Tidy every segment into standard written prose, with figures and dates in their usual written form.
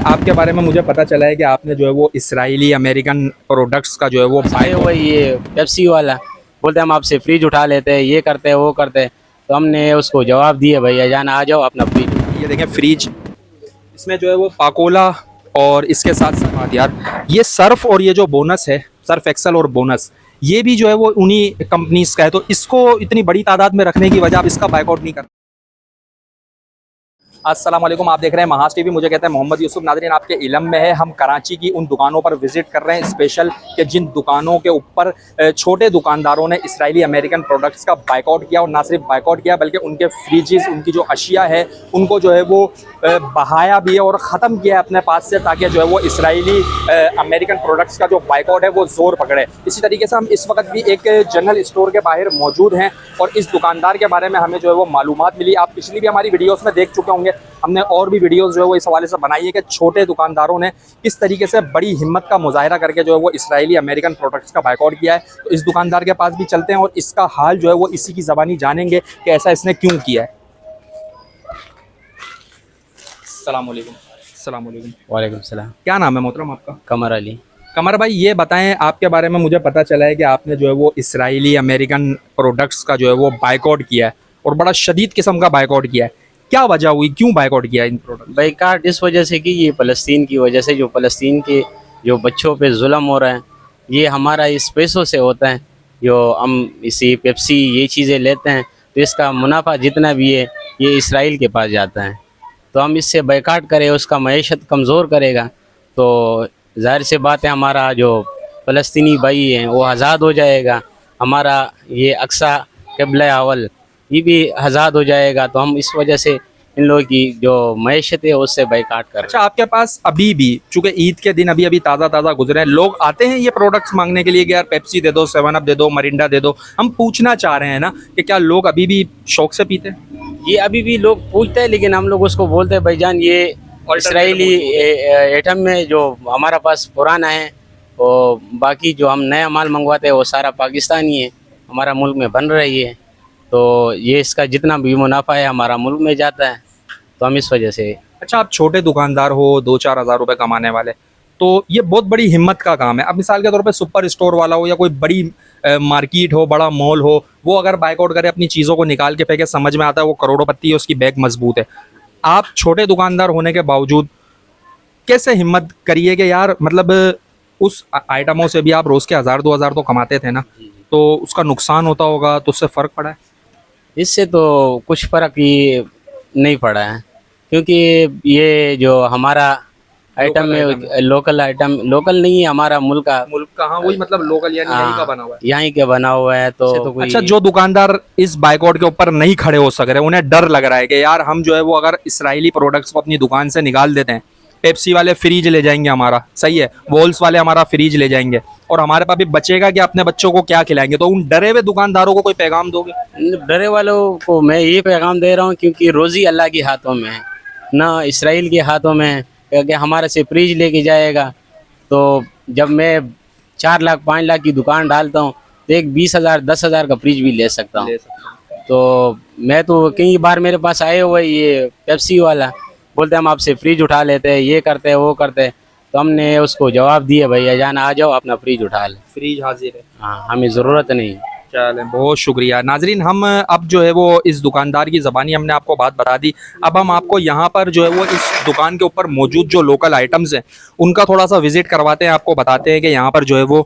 आपके बारे में मुझे पता चला है कि आपने जो है वो इसराइली अमेरिकन प्रोडक्ट्स का जो है वो भाई वही ये पेप्सी वाला बोलते हम आपसे फ्रिज उठा लेते हैं, ये करते हैं वो करते हैं। तो हमने उसको जवाब दिया भैया जान आ जाओ अपना फ्रिज। ये देखें फ्रिज, इसमें जो है वो पाकोला और इसके साथ साथ यार ये सर्फ और ये जो बोनस है सर्फ एक्सल और बोनस, ये भी जो है वो उन्हीं कंपनीज का है। तो इसको इतनी बड़ी तादाद में रखने की वजह आप इसका बाइकआउट नहीं करते? अस्सलाम वालेकुम, आप देख रहे हैं महाज टीवी। मुझे कहते हैं मोहम्मद यूसुफ। नाज़रीन, आपके इलम में है हम कराची की उन दुकानों पर विजिट कर रहे हैं स्पेशल कि जिन दुकानों के ऊपर छोटे दुकानदारों ने इसराइली अमेरिकन प्रोडक्ट्स का बाइकआउट किया, और ना सिर्फ बाइकआउट किया बल्कि उनके फ्रिजेस, उनकी जो अशिया है उनको जो है वो बहाया भी है और ख़त्म किया है अपने पास से, ताकि जो है वो इसराइली अमेरिकन प्रोडक्ट्स का जो बाइकआउट है वो ज़ोर पकड़े। इसी तरीके से हम इस वक्त भी एक जनरल स्टोर के बाहर मौजूद हैं और इस दुकानदार के बारे में हमें जो है वो मालूमात मिली। आप पिछली भी हमारी वीडियोज़ में देख चुके होंगे, हमने और भी वीडियोस जो है वो इस हवाले से बनाई है कि छोटे दुकानदारों ने किस तरीके से बड़ी हिम्मत का मुजाहरा करके जो है वो इसराइली अमेरिकन प्रोडक्ट्स का बाइकआउट किया है। तो इस दुकानदार के पास भी चलते हैं और इसका हाल जो है वो इसी की ज़बानी जानेंगे कि ऐसा इसने क्यों किया है। अस्सलाम वालेकुम। अस्सलाम वालेकुम। वालेकुम सलाम। क्या नाम है मोहतरम आपका? कमर अली। कमर भाई, ये बताएं, आपके बारे में मुझे पता चला है कि आपने जो है वो इसराइली अमेरिकन प्रोडक्ट्स का जो है वो बाइकआउट किया है और बड़ा शदीद किस्म का बाइकआउट किया है। क्या वजह हुई, क्यों बाइकआउट किया इन प्रोडक्ट? बाइकाट इस वजह से कि ये फ़लस्तीन की वजह से, जो फ़लस्तीन के जो बच्चों पे जुल्म हो रहा है, ये हमारा इस पैसों से होता है। जो हम इसी पेप्सी ये चीज़ें लेते हैं तो इसका मुनाफा जितना भी है ये इसराइल के पास जाता है। तो हम इससे बाइकाट करें, उसका मईशत कमज़ोर करेगा तो ज़ाहिर सी बात है हमारा जो फ़लस्तीनी भाई हैं वो आज़ाद हो जाएगा, हमारा ये अक्सा क़िबला अव्वल ये भी आज़ाद हो जाएगा। तो हम इस वजह से इन लोगों की जो मईशत है उससे बाइकाट कर। अच्छा, आपके पास अभी भी, चूंकि ईद के दिन अभी अभी ताज़ा गुजरे हैं, लोग आते हैं ये प्रोडक्ट्स मांगने के लिए कि यार पेप्सी दे दो, 7 अप दे दो, मरिंडा दे दो। हम पूछना चाह रहे हैं ना कि क्या लोग अभी भी शौक से पीते हैं? ये अभी भी लोग पूछते हैं, लेकिन हम लोग उसको बोलते हैं भाईजान ये इसराइली आइटम में जो हमारा पास पुराना है और बाकी जो हम नया माल मंगवाते हैं वो सारा पाकिस्तानी है, हमारा मुल्क में बन रही है। तो ये इसका जितना भी मुनाफा है हमारा मुल्क में जाता है, तो हम इस वजह से। अच्छा, आप छोटे दुकानदार हो, 2-4 हज़ार रुपये कमाने वाले, तो ये बहुत बड़ी हिम्मत का काम है। अब मिसाल के तौर पे सुपर स्टोर वाला हो या कोई बड़ी मार्केट हो, बड़ा मॉल हो, वो अगर बाइकआउट करे, अपनी चीज़ों को निकाल के फेंके, समझ में आता है वो करोड़पति है, उसकी बैग मजबूत है। आप छोटे दुकानदार होने के बावजूद कैसे हिम्मत करिए कि यार, मतलब उस आइटमों से भी आप रोज़ के 1000-2000 तो कमाते थे ना, तो उसका नुकसान होता होगा, तो उससे फ़र्क पड़ा है? इससे तो कुछ फ़र्क ही नहीं पड़ा है, क्योंकि ये जो हमारा आइटम है लोकल आइटम, लोकल नहीं है हमारा मुल्क का। हाँ, वही मतलब लोकल, यानी यहीं का बना हुआ है। यहीं के बना हुआ है। तो अच्छा, जो दुकानदार इस बाइकआउट के ऊपर नहीं खड़े हो सक रहे, उन्हें डर लग रहा है कि यार हम जो है वो अगर इसराइली प्रोडक्ट्स को अपनी दुकान से निकाल देते हैं, पेप्सी वाले फ्रिज ले जाएंगे हमारा, सही है, वॉल्स वाले हमारा फ्रिज ले जाएंगे, और हमारे पास भी बचेगा कि अपने बच्चों को क्या खिलाएंगे, तो उन डरे हुए दुकानदारों को कोई पैगाम दोगे? डरे वालों को मैं ये पैगाम दे रहा हूँ, क्योंकि रोज़ी अल्लाह के हाथों में है, ना इसराइल के हाथों में है। क्योंकि हमारे से फ्रिज लेके जाएगा, तो जब मैं 4 लाख 5 लाख की दुकान डालता हूँ तो एक 20,000 10,000 का फ्रिज भी ले सकता हूँ। तो मैं तो कई बार मेरे पास आए हुए ये पेप्सी वाला बोलते हम आपसे फ्रिज उठा लेते हैं, ये करते हैं वो करते हैं। तो हमने उसको जवाब दिया भैया जान आ जाओ अपना फ्रिज उठा ले, फ्रिज हाजिर है। हाँ हमें ज़रूरत नहीं। चलें, बहुत शुक्रिया। नाजरीन, हम अब जो है वो इस दुकानदार की ज़बानी हमने आपको बात बता दी। अब हम आपको यहाँ पर जो है वो इस दुकान के ऊपर मौजूद जो लोकल आइटम्स हैं उनका थोड़ा सा विज़िट करवाते हैं, आपको बताते हैं कि यहाँ पर जो है वो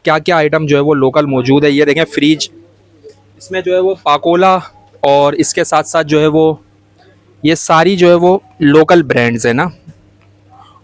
क्या क्या आइटम जो है वो लोकल मौजूद है। ये देखें फ्रिज, इसमें जो है वो पाकोला और इसके साथ साथ जो है वो ये सारी जो है वो लोकल ब्रांड्स है ना,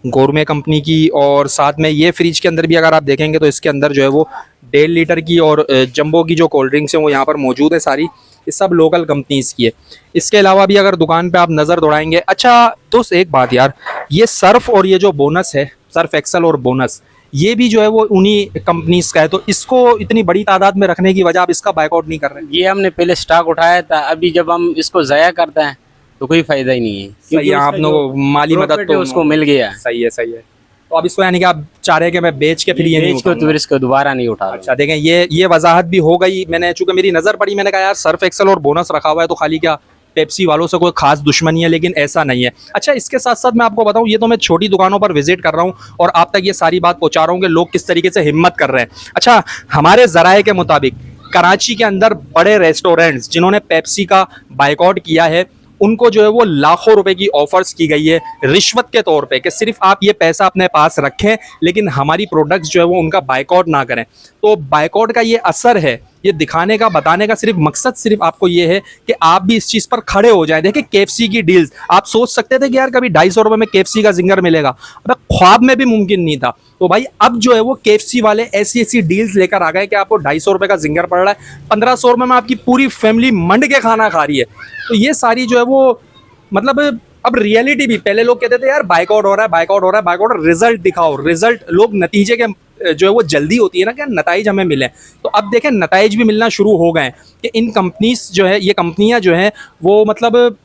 गोरमे कंपनी की। और साथ में ये फ्रिज के अंदर भी अगर आप देखेंगे तो इसके अंदर जो है वो 1.5 लीटर की और जंबो की जो कोल्ड ड्रिंक्स हैं वो यहाँ पर मौजूद है सारी, ये सब लोकल कंपनीज़ की है। इसके अलावा भी अगर दुकान पे आप नज़र दौड़ाएंगे, अच्छा दोस्त एक बात यार, ये सर्फ और ये जो बोनस है, सर्फ एक्सल और बोनस, ये भी जो है वो उन्हीं कंपनीज़ का है। तो इसको इतनी बड़ी तादाद में रखने की वजह आप इसका बाइकआउट नहीं कर रहे हैं? ये हमने पहले स्टॉक उठाया था, अभी जब हम इसको ज़ाया करते हैं तो कोई फ़ायदा ही नहीं है, क्योंकि आपने माली मदद तो उसको मिल गया। सही है, सही है। तो अब इसको यानी कि आप चाह रहे हैं कि मैं बेच के फिर ये नहीं उठाऊंगा, तो इसको दोबारा नहीं उठा। अच्छा देखें, ये वजाहत भी हो गई। मैंने चूंकि मेरी नज़र पड़ी, मैंने कहा यार सर्फ एक्सल और बोनस रखा हुआ है तो खाली क्या पेप्सी वालों से कोई खास दुश्मनी है, लेकिन ऐसा नहीं है। अच्छा, इसके साथ साथ मैं आपको बताऊं, ये तो मैं छोटी दुकानों पर विजिट कर रहा हूं और आप तक ये सारी बात पहुंचा रहा हूं कि लोग किस तरीके से हिम्मत कर रहे हैं। अच्छा, हमारे जराये के मुताबिक कराची के अंदर बड़े रेस्टोरेंट्स जिन्होंने पेप्सी का बायकॉट किया है, उनको जो है वो लाखों रुपए की ऑफर्स की गई है रिश्वत के तौर पे कि सिर्फ आप ये पैसा अपने पास रखें, लेकिन हमारी प्रोडक्ट्स जो है वो उनका बायकॉट ना करें। तो बायकॉट का ये असर है, ये दिखाने का, बताने का सिर्फ मकसद सिर्फ आपको ये है कि आप भी इस चीज़ पर खड़े हो जाएं। देखिए केएफसी की डील्स, आप सोच सकते थे कि यार कभी 250 रुपये में केएफसी का जिंगर मिलेगा, अब ख्वाब में भी मुमकिन नहीं था। तो भाई अब जो है वो केएफसी वाले ऐसी ऐसी डील्स लेकर आ गए कि आपको 250 रुपये का जिंगर पड़ रहा है, 1500 रुपये में आपकी पूरी फैमिली मंड के खाना खा रही है। तो ये सारी जो है वो मतलब अब रियलिटी भी, पहले लोग कहते थे यार बायकॉट हो रहा है, बायकॉट हो रहा है, बायकॉट, रिजल्ट दिखाओ, रिजल्ट, लोग नतीजे के जो है वो जल्दी होती है ना कि नताइज हमें मिले। तो अब देखें नताइज भी मिलना शुरू हो गए हैं कि इन कंपनीज जो है, ये कंपनियां जो हैं वो मतलब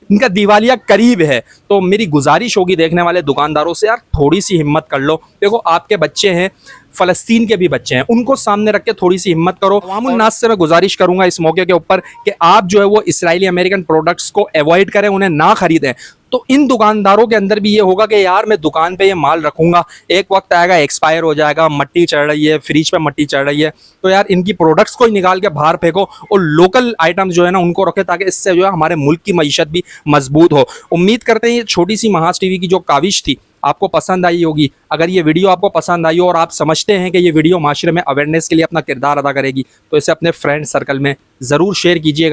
इनका दिवालिया करीब है। तो मेरी गुजारिश होगी देखने वाले दुकानदारों से, यार थोड़ी सी हिम्मत कर लो। देखो आपके बच्चे हैं, फ़लस्तीन के भी बच्चे हैं, उनको सामने रख के थोड़ी सी हिम्मत करो। अवामुन नास से मैं गुजारिश करूंगा इस मौके के ऊपर कि आप जो है वो इसराइली अमेरिकन प्रोडक्ट्स को अवॉइड करें, उन्हें ना खरीदें। तो इन दुकानदारों के अंदर भी ये होगा कि यार मैं दुकान पे ये माल रखूंगा, एक वक्त आएगा एक्सपायर हो जाएगा, मट्टी चढ़ रही है, फ्रिज पे मट्टी चढ़ रही है, तो यार इनकी प्रोडक्ट्स को ही निकाल के बाहर फेंको और लोकल आइटम्स जो है ना उनको रखें, ताकि इससे जो है हमारे मुल्क की मईशत भी मजबूत हो। उम्मीद करते हैं ये छोटी सी महाज टीवी की जो काविश थी आपको पसंद आई होगी। अगर ये वीडियो आपको पसंद आई हो और आप समझते हैं कि ये वीडियो माशरे में अवेयरनेस के लिए अपना किरदार अदा करेगी, तो इसे अपने फ्रेंड सर्कल में ज़रूर शेयर कीजिएगा।